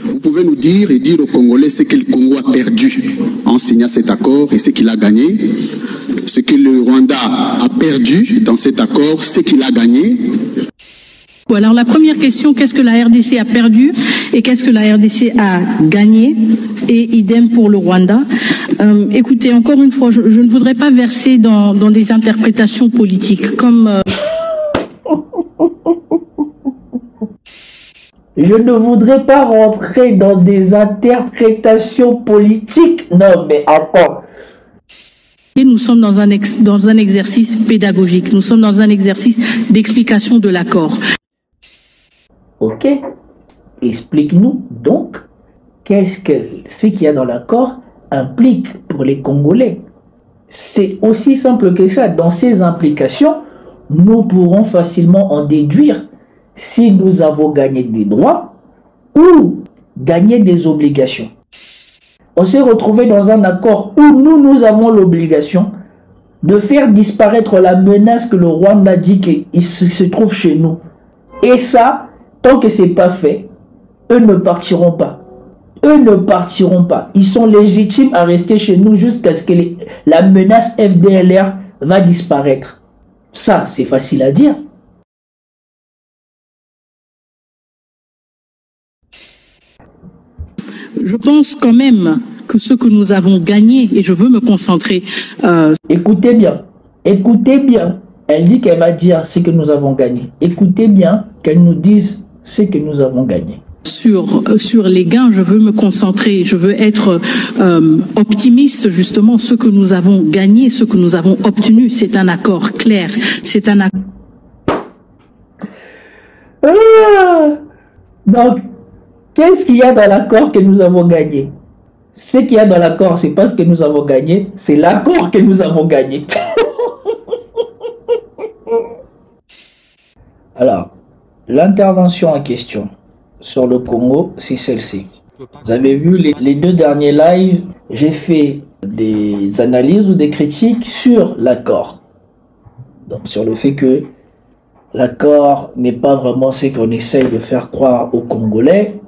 Vous pouvez nous dire et dire aux Congolais ce que le Congo a perdu en signant cet accord et ce qu'il a gagné, ce que le Rwanda a perdu dans cet accord, ce qu'il a gagné. Alors la première question, qu'est-ce que la RDC a perdu et qu'est-ce que la RDC a gagné, et idem pour le Rwanda. Écoutez, encore une fois, je ne voudrais pas verser dans des interprétations politiques comme... Je ne voudrais pas rentrer dans des interprétations politiques. Non, mais attends. Et nous sommes dans un exercice pédagogique. Nous sommes dans un exercice d'explication de l'accord. Ok. Explique-nous donc qu'est-ce que ce qu'il y a dans l'accord implique pour les Congolais. C'est aussi simple que ça. Dans ces implications, nous pourrons facilement en déduire si nous avons gagné des droits ou gagné des obligations. On s'est retrouvé dans un accord où nous avons l'obligation de faire disparaître la menace que le Rwanda dit qu'il se trouve chez nous. Et ça, tant que ce n'est pas fait, eux ne partiront pas. Eux ne partiront pas. Ils sont légitimes à rester chez nous jusqu'à ce que la menace FDLR va disparaître. Ça, c'est facile à dire. Je pense quand même que ce que nous avons gagné, et je veux me concentrer... Écoutez bien, écoutez bien. Elle dit qu'elle va dire ce que nous avons gagné. Écoutez bien qu'elle nous dise ce que nous avons gagné. Sur les gains, je veux me concentrer, je veux être optimiste justement. Ce que nous avons gagné, ce que nous avons obtenu, c'est un accord clair. C'est un accord... Donc, qu'est-ce qu'il y a dans l'accord que nous avons gagné? Ce qu'il y a dans l'accord, c'est pas ce que nous avons gagné, c'est l'accord que nous avons gagné. Alors, l'intervention en question sur le Congo, c'est celle-ci. Vous avez vu les deux derniers lives, j'ai fait des analyses ou des critiques sur l'accord. Donc, sur le fait que l'accord n'est pas vraiment ce qu'on essaye de faire croire aux Congolais.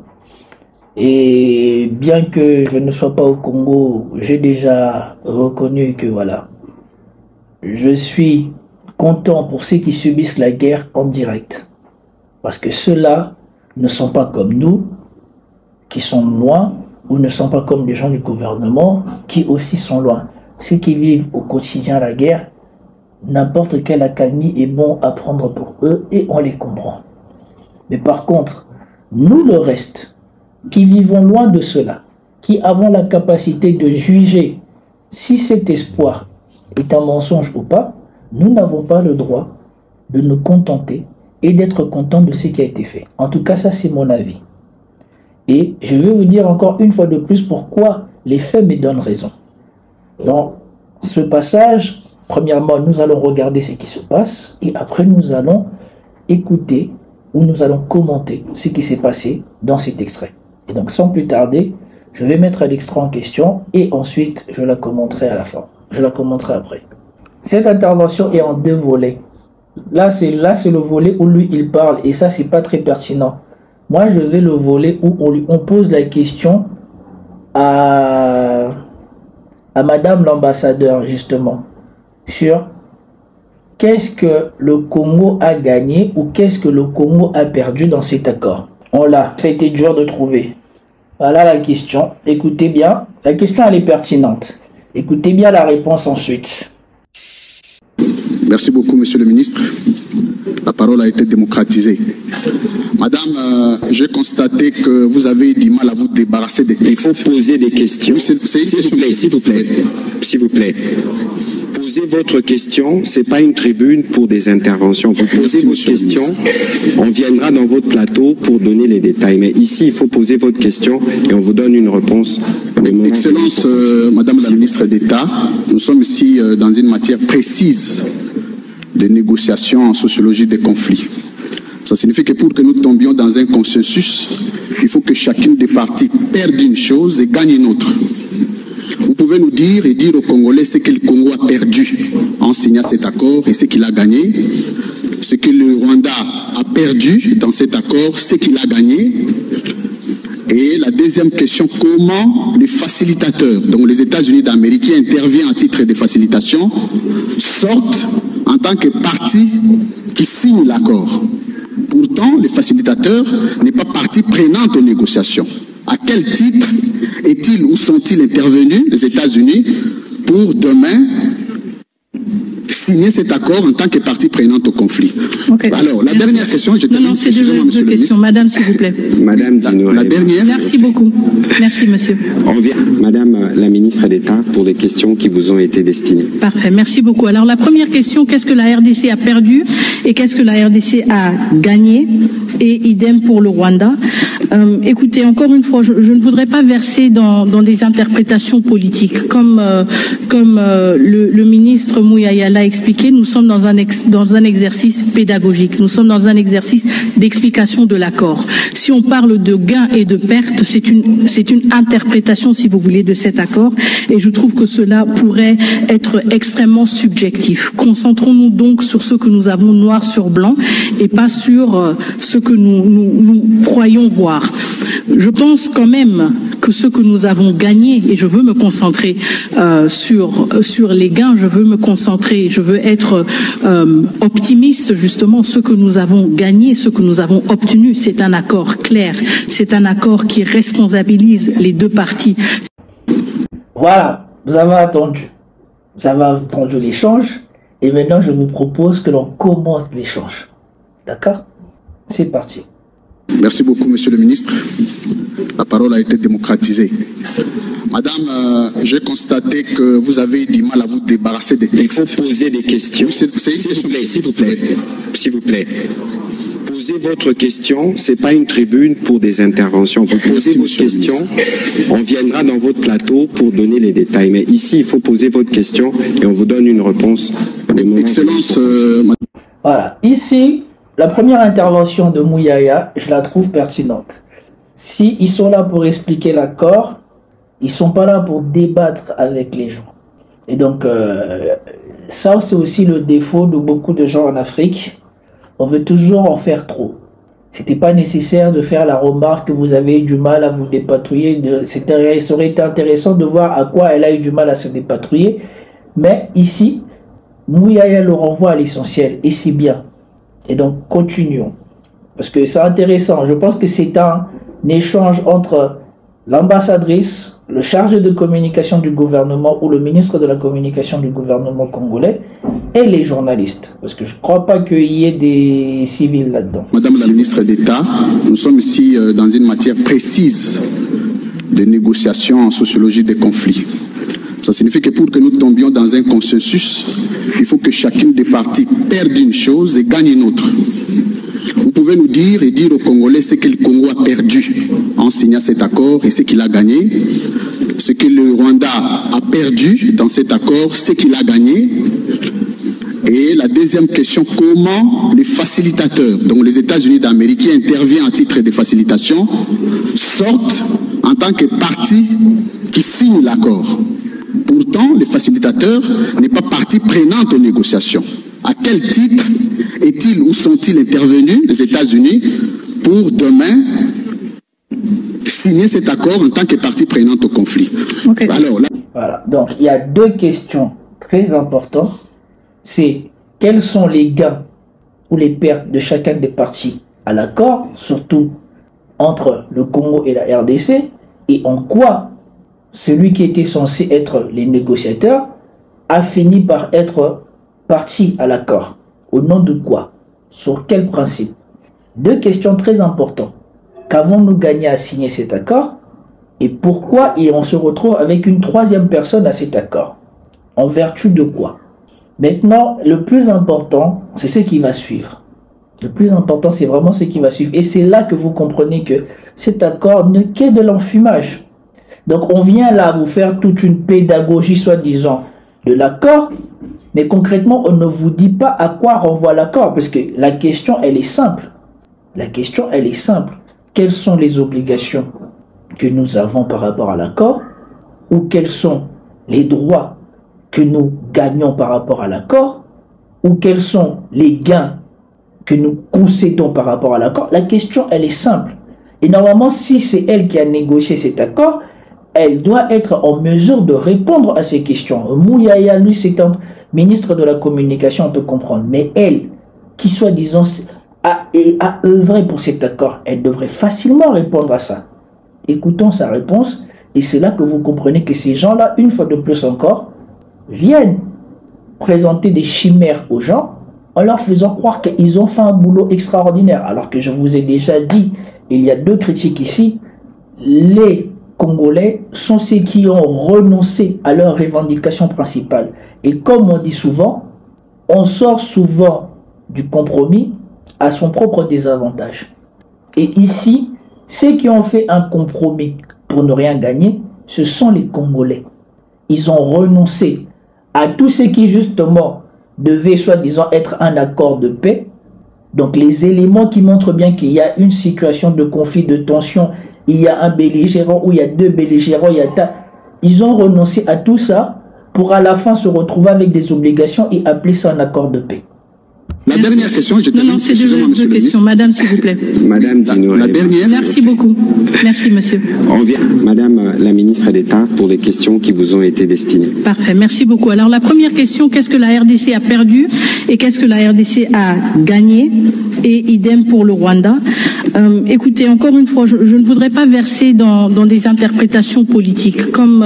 Et bien que je ne sois pas au Congo, j'ai déjà reconnu que voilà, je suis content pour ceux qui subissent la guerre en direct. Parce que ceux-là ne sont pas comme nous, qui sont loin, ou ne sont pas comme les gens du gouvernement, qui aussi sont loin. Ceux qui vivent au quotidien la guerre, n'importe quelle accalmie est bon à prendre pour eux et on les comprend. Mais par contre, nous le reste, qui vivons loin de cela, qui avons la capacité de juger si cet espoir est un mensonge ou pas, nous n'avons pas le droit de nous contenter et d'être contents de ce qui a été fait. En tout cas, ça c'est mon avis. Et je vais vous dire encore une fois de plus pourquoi les faits me donnent raison. Dans ce passage, premièrement, nous allons regarder ce qui se passe et après nous allons écouter ou nous allons commenter ce qui s'est passé dans cet extrait. Et donc sans plus tarder, je vais mettre l'extrait en question et ensuite je la commenterai à la fin. Je la commenterai après. Cette intervention est en deux volets. Là c'est le volet où lui il parle et ça c'est pas très pertinent. Moi je vais le volet où on pose la question à Madame l'ambassadeur justement sur qu'est-ce que le Congo a gagné ou qu'est-ce que le Congo a perdu dans cet accord. On l'a, ça a été dur de trouver. Voilà la question. Écoutez bien, la question elle est pertinente. Écoutez bien la réponse ensuite. Merci beaucoup, monsieur le ministre. La parole a été démocratisée. Madame, j'ai constaté que vous avez du mal à vous débarrasser des textes. Il faut poser des questions. S'il vous plaît. Posez votre question, c'est pas une tribune pour des interventions. Vous posez votre question, on viendra dans votre plateau pour donner les détails. Mais ici, il faut poser votre question et on vous donne une réponse. Excellence, Madame la ministre d'État, nous sommes ici dans une matière précise de négociations en sociologie des conflits. Ça signifie que pour que nous tombions dans un consensus, il faut que chacune des parties perde une chose et gagne une autre. Vous pouvez nous dire et dire aux Congolais ce que le Congo a perdu en signant cet accord et ce qu'il a gagné, ce que le Rwanda a perdu dans cet accord, ce qu'il a gagné, Et la deuxième question, comment les facilitateurs, donc les États-Unis d'Amérique qui interviennent à titre de facilitation, sortent en tant que partie qui signe l'accord. Pourtant, le facilitateur n'est pas partie prenante aux négociations. À quel titre est-il ou sont-ils intervenus, les États-Unis, pour demain signer cet accord en tant que partie prenante au conflit? Okay. Alors, la dernière question, je termine. Non, c'est deux questions. Madame, s'il vous plaît. Madame Dinouré. La dernière. Merci beaucoup. Merci, monsieur. On vient, Madame la ministre d'État, pour les questions qui vous ont été destinées. Parfait, merci beaucoup. Alors, la première question, qu'est-ce que la RDC a perdu et qu'est-ce que la RDC a gagné? Et idem pour le Rwanda. Écoutez, encore une fois, je ne voudrais pas verser dans des interprétations politiques. Comme le ministre Mouyaya l'a expliqué, nous sommes dans un exercice pédagogique. Nous sommes dans un exercice d'explication de l'accord. Si on parle de gains et de pertes, c'est une interprétation, si vous voulez, de cet accord. Et je trouve que cela pourrait être extrêmement subjectif. Concentrons-nous donc sur ce que nous avons noir sur blanc et pas sur ce que nous croyons voir. Je pense quand même que ce que nous avons gagné, et je veux me concentrer sur les gains, je veux être optimiste justement. Ce que nous avons gagné, ce que nous avons obtenu, c'est un accord clair, c'est un accord qui responsabilise les deux parties. Voilà, vous avez entendu l'échange, et maintenant je vous propose que l'on commente l'échange. D'accord? C'est parti. Merci beaucoup, monsieur le ministre. La parole a été démocratisée. Madame, j'ai constaté que vous avez du mal à vous débarrasser des textes. Il faut poser des questions. S'il vous plaît. Posez votre question. C'est pas une tribune pour des interventions. Vous posez votre question. On viendra dans votre plateau pour donner les détails. Mais ici, il faut poser votre question et on vous donne une réponse. Excellence. Voilà. Ici, la première intervention de Mouyaya, je la trouve pertinente. Si ils sont là pour expliquer l'accord, ils sont pas là pour débattre avec les gens. Et donc, ça, c'est aussi le défaut de beaucoup de gens en Afrique. On veut toujours en faire trop. C'était pas nécessaire de faire la remarque que vous avez eu du mal à vous dépatouiller. Ça aurait été intéressant de voir à quoi elle a eu du mal à se dépatouiller. Mais ici, Mouyaya le renvoie à l'essentiel. Et c'est bien. Et donc, continuons. Parce que c'est intéressant. Je pense que c'est un échange entre l'ambassadrice, le chargé de communication du gouvernement ou le ministre de la communication du gouvernement congolais et les journalistes. Parce que je ne crois pas qu'il y ait des civils là-dedans. Madame la ministre d'État, nous sommes ici dans une matière précise de négociations en sociologie des conflits. Ça signifie que pour que nous tombions dans un consensus, il faut que chacune des parties perde une chose et gagne une autre. Vous pouvez nous dire et dire aux Congolais ce que le Congo a perdu en signant cet accord et ce qu'il a gagné, ce que le Rwanda a perdu dans cet accord, ce qu'il a gagné. Et la deuxième question, comment les facilitateurs, donc les États-Unis d'Amérique qui interviennent à titre de facilitation, sortent en tant que partie qui signe l'accord. Pourtant, le facilitateur n'est pas partie prenante aux négociations. À quel titre est-il ou sont-ils intervenus, les États-Unis, pour demain signer cet accord en tant que partie prenante au conflit? Okay. Alors, là... Voilà. Donc, il y a deux questions très importantes. C'est quels sont les gains ou les pertes de chacun des parties à l'accord, surtout entre le Congo et la RDC, et en quoi celui qui était censé être les négociateurs a fini par être parti à l'accord. Au nom de quoi? Sur quel principe? Deux questions très importantes. Qu'avons-nous gagné à signer cet accord? Et pourquoi on se retrouve avec une troisième personne à cet accord? En vertu de quoi? Maintenant, le plus important, c'est ce qui va suivre. Le plus important, c'est vraiment ce qui va suivre. Et c'est là que vous comprenez que cet accord ne qu'est de l'enfumage. Donc, on vient là vous faire toute une pédagogie, soi-disant, de l'accord, mais concrètement, on ne vous dit pas à quoi renvoie l'accord, parce que la question, elle est simple. La question, elle est simple. Quelles sont les obligations que nous avons par rapport à l'accord, ou quels sont les droits que nous gagnons par rapport à l'accord, ou quels sont les gains que nous concédons par rapport à l'accord? La question, elle est simple. Et normalement, si c'est elle qui a négocié cet accord, elle doit être en mesure de répondre à ces questions. Mouyaya, lui, c'est un ministre de la communication, on peut comprendre. Mais elle, qui soi-disant a œuvré pour cet accord, elle devrait facilement répondre à ça. Écoutons sa réponse, et c'est là que vous comprenez que ces gens-là, une fois de plus encore, viennent présenter des chimères aux gens en leur faisant croire qu'ils ont fait un boulot extraordinaire. Alors que je vous ai déjà dit, il y a deux critiques ici, les Congolais sont ceux qui ont renoncé à leur revendication principale. Et comme on dit souvent, on sort souvent du compromis à son propre désavantage. Et ici, ceux qui ont fait un compromis pour ne rien gagner, ce sont les Congolais. Ils ont renoncé à tout ce qui justement devait soi-disant être un accord de paix. Donc les éléments qui montrent bien qu'il y a une situation de conflit, de tension, il y a un belligérant ou il y a deux belligérants, ils ont renoncé à tout ça pour à la fin se retrouver avec des obligations et appeler ça un accord de paix. La dernière question, je termine. Non, c'est deux questions. Madame, s'il vous plaît. Madame Dino, la dernière. Merci beaucoup. Merci, monsieur. On vient, Madame la ministre d'État, pour les questions qui vous ont été destinées. Parfait, merci beaucoup. Alors, la première question, qu'est-ce que la RDC a perdu et qu'est-ce que la RDC a gagné? Et idem pour le Rwanda. Écoutez, encore une fois, je ne voudrais pas verser dans des interprétations politiques, comme...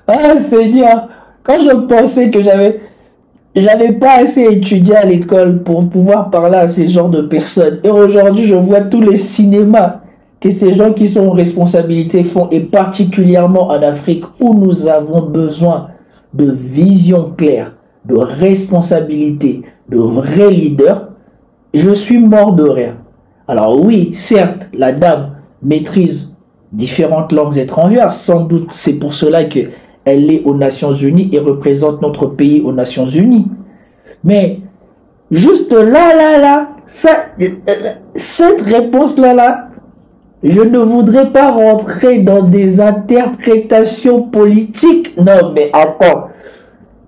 Ah Seigneur, quand je pensais que j'avais pas assez étudié à l'école pour pouvoir parler à ces genres de personnes, et aujourd'hui je vois tous les cinémas que ces gens qui sont en responsabilité font, et particulièrement en Afrique où nous avons besoin de vision claire, de responsabilité, de vrais leaders, je suis mort de rire. Alors oui, certes, la dame maîtrise différentes langues étrangères, sans doute c'est pour cela que elle est aux Nations Unies et représente notre pays aux Nations Unies. Mais juste cette réponse-là, je ne voudrais pas rentrer dans des interprétations politiques. Non, mais encore.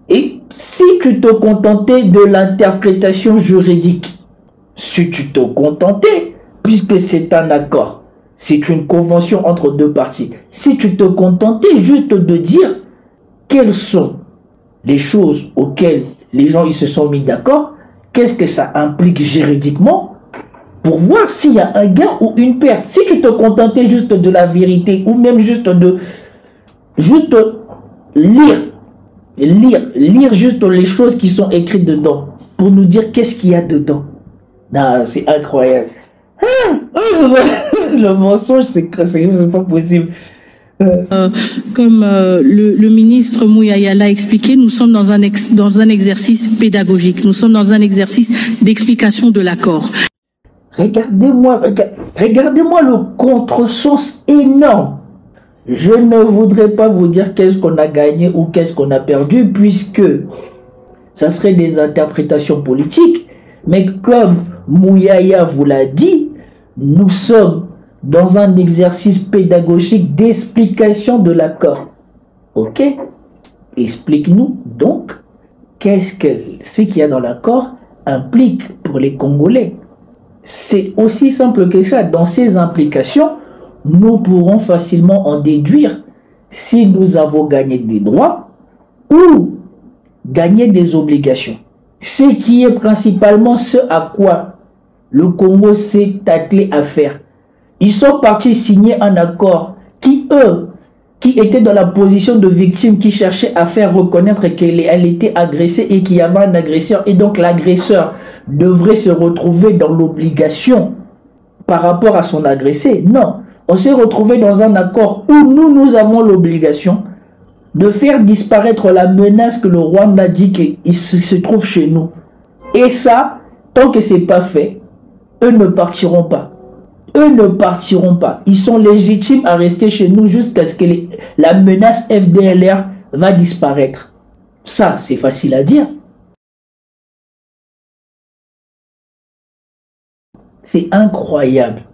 Et si tu te contentais de l'interprétation juridique, si tu te contentais, puisque c'est un accord, c'est une convention entre deux parties, si tu te contentais juste de dire quelles sont les choses auxquelles les gens ils se sont mis d'accord, qu'est-ce que ça implique juridiquement, pour voir s'il y a un gain ou une perte. Si tu te contentais juste de la vérité, ou même juste lire juste les choses qui sont écrites dedans, pour nous dire qu'est-ce qu'il y a dedans. Non, c'est incroyable. Le mensonge, c'est pas possible. Comme le ministre Mouyaya l'a expliqué, nous sommes dans un exercice pédagogique. Nous sommes dans un exercice d'explication de l'accord. Regardez-moi le contresens énorme. Je ne voudrais pas vous dire qu'est-ce qu'on a gagné ou qu'est-ce qu'on a perdu, puisque ça serait des interprétations politiques. Mais comme Mouyaya vous l'a dit, nous sommes dans un exercice pédagogique d'explication de l'accord. Ok? Explique-nous donc qu'est-ce que ce qu'il y a dans l'accord implique pour les Congolais. C'est aussi simple que ça. Dans ces implications, nous pourrons facilement en déduire si nous avons gagné des droits ou gagné des obligations. Ce qui est principalement ce à quoi le Congo s'est attelé à faire. Ils sont partis signer un accord qui étaient dans la position de victime, qui cherchaient à faire reconnaître qu'elle était agressée et qu'il y avait un agresseur. Et donc l'agresseur devrait se retrouver dans l'obligation par rapport à son agressé. Non, on s'est retrouvé dans un accord où nous avons l'obligation de faire disparaître la menace que le Rwanda dit qu'il se trouve chez nous. Et ça, tant que c'est pas fait, eux ne partiront pas. Eux ne partiront pas. Ils sont légitimes à rester chez nous jusqu'à ce que la menace FDLR va disparaître. Ça, c'est facile à dire. C'est incroyable.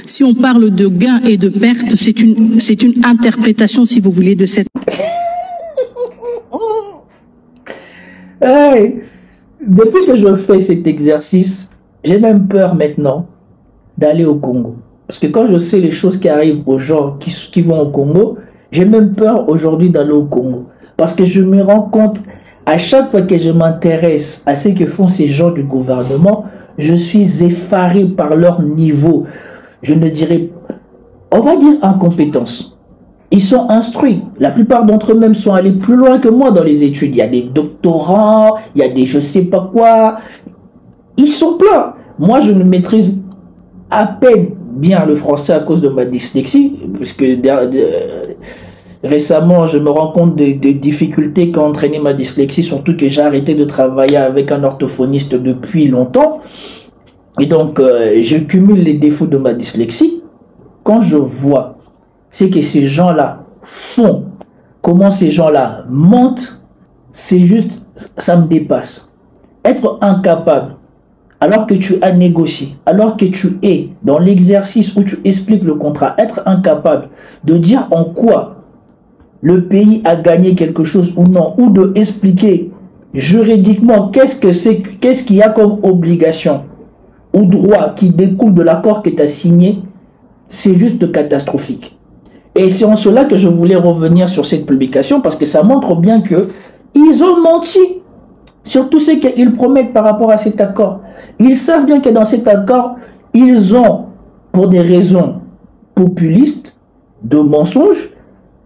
Si on parle de gains et de pertes, c'est une interprétation, si vous voulez, de cette... Hey, Depuis que je fais cet exercice, j'ai même peur maintenant d'aller au Congo. Parce que quand je sais les choses qui arrivent aux gens qui vont au Congo, j'ai même peur aujourd'hui d'aller au Congo. Parce que je me rends compte, à chaque fois que je m'intéresse à ce que font ces gens du gouvernement, je suis effaré par leur niveau. Je ne dirais, on va dire incompétence. Ils sont instruits. La plupart d'entre eux même sont allés plus loin que moi dans les études. Il y a des doctorants, il y a des je sais pas quoi. Ils sont pleins. Moi, je ne maîtrise à peine bien le français à cause de ma dyslexie, puisque récemment, je me rends compte des difficultés qu'a entraîné ma dyslexie, surtout que j'ai arrêté de travailler avec un orthophoniste depuis longtemps. Et donc, je cumule les défauts de ma dyslexie. Quand je vois ce que ces gens-là font, comment ces gens-là mentent, c'est juste, ça me dépasse. Être incapable, alors que tu as négocié, alors que tu es dans l'exercice où tu expliques le contrat, être incapable de dire en quoi le pays a gagné quelque chose ou non, ou de expliquer juridiquement qu'est-ce qu'il y a comme obligation ou droit qui découle de l'accord que tu as signé, c'est juste catastrophique. Et c'est en cela que je voulais revenir sur cette publication, parce que ça montre bien que ils ont menti sur tout ce qu'ils promettent par rapport à cet accord. Ils savent bien que dans cet accord, ils ont, pour des raisons populistes, de mensonges,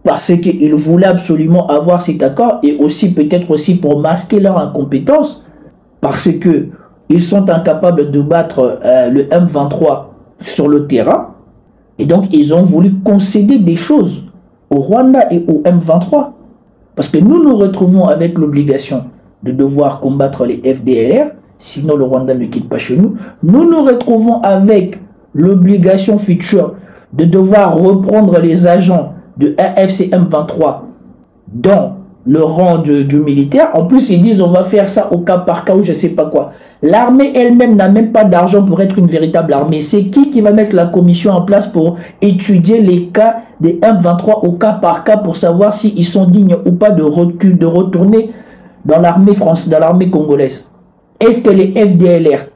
parce qu'ils voulaient absolument avoir cet accord, et aussi peut-être aussi pour masquer leur incompétence, parce que ils sont incapables de battre le M23 sur le terrain, et donc ils ont voulu concéder des choses au Rwanda et au M23, parce que nous nous retrouvons avec l'obligation de devoir combattre les FDLR, sinon le Rwanda ne quitte pas chez nous. Nous nous retrouvons avec l'obligation future de devoir reprendre les agents de AFC M23 dans le rang du militaire. En plus, ils disent on va faire ça au cas par cas ou je sais pas quoi. L'armée elle-même n'a même pas d'argent pour être une véritable armée. C'est qui va mettre la commission en place pour étudier les cas des M23 au cas par cas pour savoir s'ils sont dignes ou pas de retourner dans l'armée française, dans l'armée congolaise? Est-ce que les FDLR,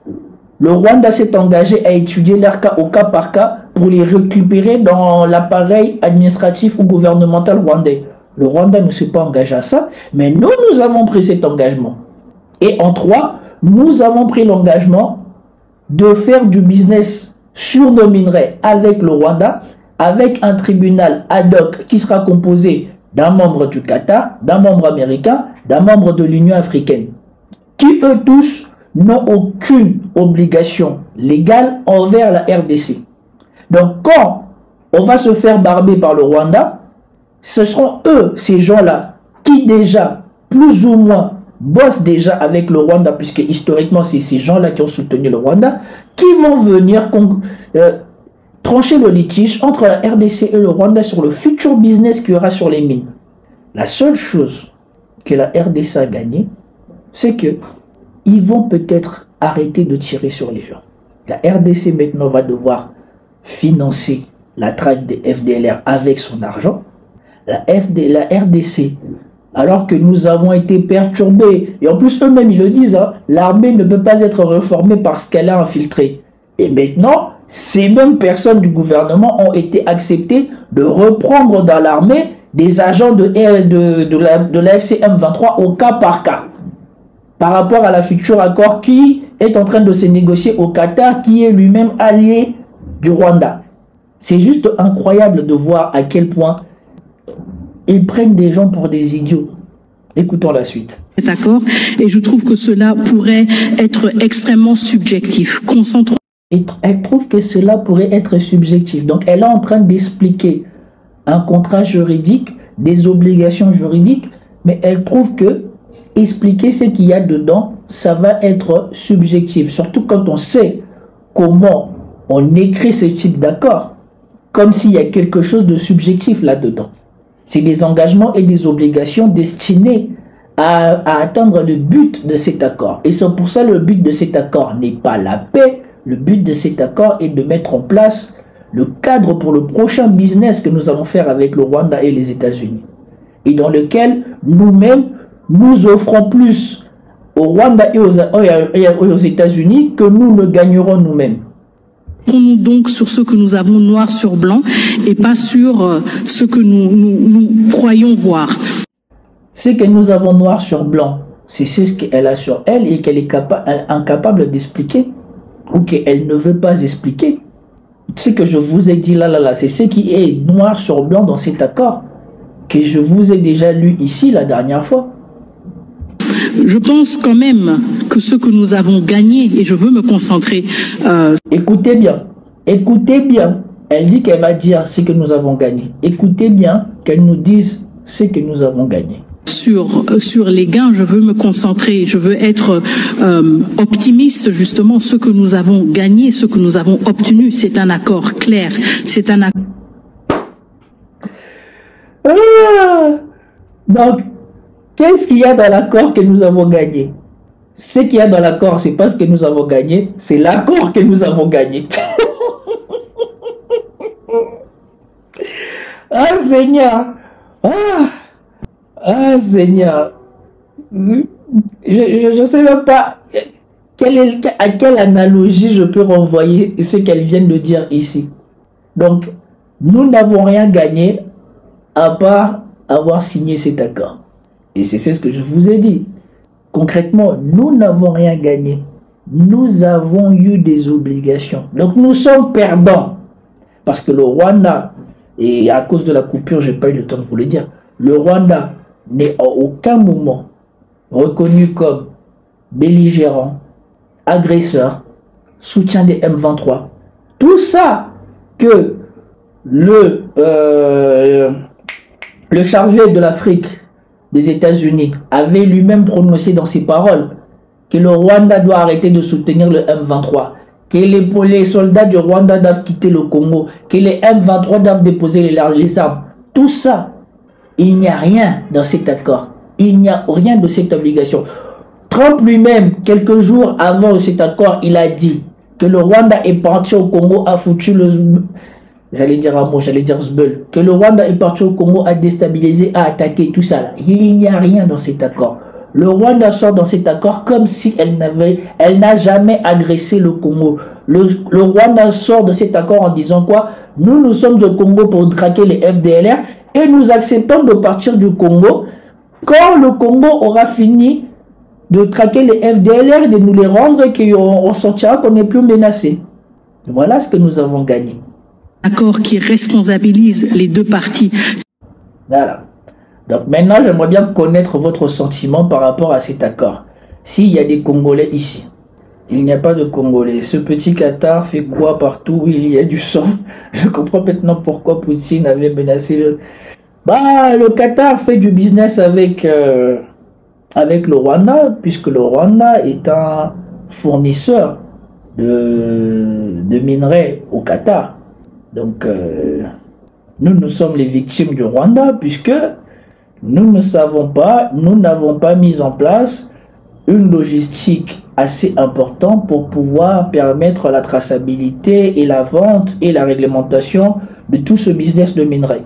le Rwanda s'est engagé à étudier leur cas au cas par cas pour les récupérer dans l'appareil administratif ou gouvernemental rwandais? Le Rwanda ne s'est pas engagé à ça, mais nous avons pris cet engagement. Et en 3, nous avons pris l'engagement de faire du business sur nos minerais avec le Rwanda, avec un tribunal ad hoc qui sera composé d'un membre du Qatar, d'un membre américain, d'un membre de l'Union africaine, qui eux tous n'ont aucune obligation légale envers la RDC. Donc quand on va se faire barber par le Rwanda, ce seront eux, ces gens-là, qui déjà, plus ou moins, bossent déjà avec le Rwanda, puisque historiquement, c'est ces gens-là qui ont soutenu le Rwanda, qui vont venir trancher le litige entre la RDC et le Rwanda sur le futur business qu'il y aura sur les mines. La seule chose que la RDC a gagné, c'est que ils vont peut-être arrêter de tirer sur les gens. La RDC maintenant va devoir financer la traque des FDLR avec son argent. La RDC, alors que nous avons été perturbés, et en plus eux-mêmes ils le disent, hein, l'armée ne peut pas être réformée parce qu'elle a infiltré. Et maintenant, ces mêmes personnes du gouvernement ont été acceptées de reprendre dans l'armée des agents de la FCM 23 au cas par cas, par rapport à la future accord qui est en train de se négocier au Qatar, qui est lui-même allié du Rwanda. C'est juste incroyable de voir à quel point ils prennent des gens pour des idiots. Écoutons la suite. D'accord. Et je trouve que cela pourrait être extrêmement subjectif. Concentrons. Elle trouve que cela pourrait être subjectif. Donc elle est en train d'expliquer un contrat juridique, des obligations juridiques, mais elle trouve que expliquer ce qu'il y a dedans, ça va être subjectif. Surtout quand on sait comment on écrit ce type d'accord, comme s'il y a quelque chose de subjectif là-dedans. C'est des engagements et des obligations destinés à atteindre le but de cet accord. Et c'est pour ça le but de cet accord n'est pas la paix. Le but de cet accord est de mettre en place le cadre pour le prochain business que nous allons faire avec le Rwanda et les États-Unis. Et dans lequel nous-mêmes, nous offrons plus au Rwanda et aux États-Unis que nous ne gagnerons nous-mêmes. Nous donc sur ce que nous avons noir sur blanc et pas sur ce que nous croyons voir. Ce que nous avons noir sur blanc, c'est ce qu'elle a sur elle et qu'elle est incapable d'expliquer ou qu'elle ne veut pas expliquer. Ce que je vous ai dit là, c'est ce qui est noir sur blanc dans cet accord que je vous ai déjà lu ici la dernière fois. Je pense quand même que ce que nous avons gagné, et je veux me concentrer... Écoutez bien. Elle dit qu'elle va dire ce que nous avons gagné. Écoutez bien qu'elle nous dise ce que nous avons gagné. Sur les gains, je veux me concentrer, je veux être optimiste justement. Ce que nous avons gagné, ce que nous avons obtenu, c'est un accord clair. C'est un accord... Donc, qu'est-ce qu'il y a dans l'accord que nous avons gagné? Ce qu'il y a dans l'accord, c'est pas ce que nous avons gagné, c'est l'accord que nous avons gagné. Ah Seigneur! Ah Seigneur! Je ne sais même pas à quelle analogie je peux renvoyer ce qu'elle vient de dire ici. Donc, nous n'avons rien gagné à part avoir signé cet accord. Et c'est ce que je vous ai dit. Concrètement, nous n'avons rien gagné. Nous avons eu des obligations. Donc nous sommes perdants. Parce que le Rwanda, et à cause de la coupure, je n'ai pas eu le temps de vous le dire, le Rwanda n'est à aucun moment reconnu comme belligérant, agresseur, soutien des M23. Tout ça que le chargé de l'Afrique des États-Unis avait lui-même prononcé dans ses paroles que le Rwanda doit arrêter de soutenir le M23, que les soldats du Rwanda doivent quitter le Congo, que les M23 doivent déposer les armes. Tout ça, il n'y a rien dans cet accord. Il n'y a rien de cette obligation. Trump lui-même, quelques jours avant cet accord, il a dit que le Rwanda est parti au Congo, a foutu le... J'allais dire un mot, j'allais dire Zbeul. Que le Rwanda est parti au Congo, a déstabilisé, a attaqué, tout ça. Il n'y a rien dans cet accord. Le Rwanda sort dans cet accord comme si elle n'a jamais agressé le Congo. Le Rwanda sort de cet accord en disant quoi? Nous sommes au Congo pour traquer les FDLR et nous acceptons de partir du Congo quand le Congo aura fini de traquer les FDLR et de nous les rendre et qu'on sortira qu'on n'est plus menacé. Voilà ce que nous avons gagné. Accord qui responsabilise les deux parties. Voilà. Donc maintenant, j'aimerais bien connaître votre sentiment par rapport à cet accord. S'il y a des Congolais ici, il n'y a pas de Congolais. Ce petit Qatar fait quoi partout où il y a du sang? Je comprends maintenant pourquoi Poutine avait menacé le... le Qatar fait du business avec le Rwanda, puisque le Rwanda est un fournisseur de minerais au Qatar. Donc, nous sommes les victimes du Rwanda, puisque nous n'avons pas mis en place une logistique assez importante pour pouvoir permettre la traçabilité et la vente et la réglementation de tout ce business de minerais.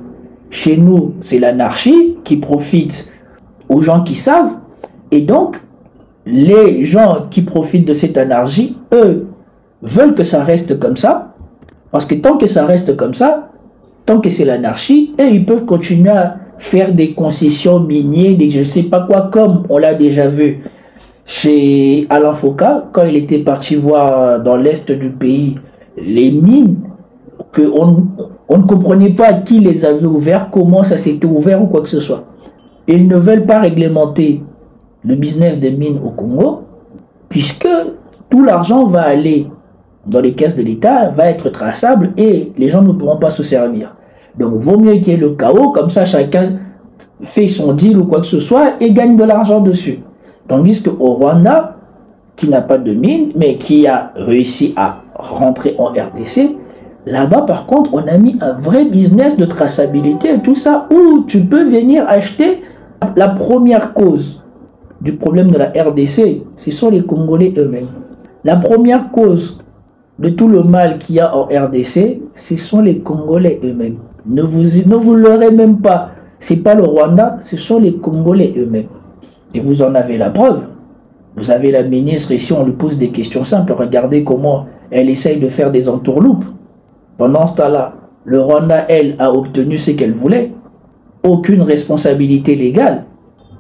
Chez nous, c'est l'anarchie qui profite aux gens qui savent, et donc les gens qui profitent de cette anarchie, eux, veulent que ça reste comme ça, parce que tant que ça reste comme ça, tant que c'est l'anarchie, et ils peuvent continuer à faire des concessions minières, des je ne sais pas quoi, comme on l'a déjà vu chez Alain Foucault, quand il était parti voir dans l'est du pays les mines, on ne comprenait pas qui les avait ouverts, comment ça s'était ouvert ou quoi que ce soit. Ils ne veulent pas réglementer le business des mines au Congo, puisque tout l'argent va aller dans les caisses de l'État, va être traçable et les gens ne pourront pas se servir. Donc, vaut mieux qu'il y ait le chaos, comme ça chacun fait son deal ou quoi que ce soit et gagne de l'argent dessus. Tandis qu'au Rwanda, qui n'a pas de mine, mais qui a réussi à rentrer en RDC, là-bas, par contre, on a mis un vrai business de traçabilité et tout ça, où tu peux venir acheter. La première cause du problème de la RDC, ce sont les Congolais eux-mêmes. La première cause de tout le mal qu'il y a en RDC, ce sont les Congolais eux-mêmes. Ne vous leurrez même pas. Ce n'est pas le Rwanda, ce sont les Congolais eux-mêmes. Et vous en avez la preuve. Vous avez la ministre ici, on lui pose des questions simples. Regardez comment elle essaye de faire des entourloupes. Pendant ce temps-là, le Rwanda, elle, a obtenu ce qu'elle voulait. Aucune responsabilité légale.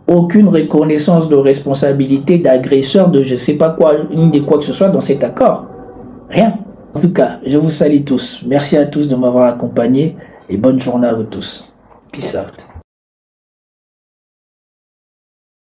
Aucune reconnaissance de responsabilité d'agresseur de je ne sais pas quoi, ni de quoi que ce soit dans cet accord. Rien. En tout cas, je vous salue tous. Merci à tous de m'avoir accompagné et bonne journée à vous tous. Peace out.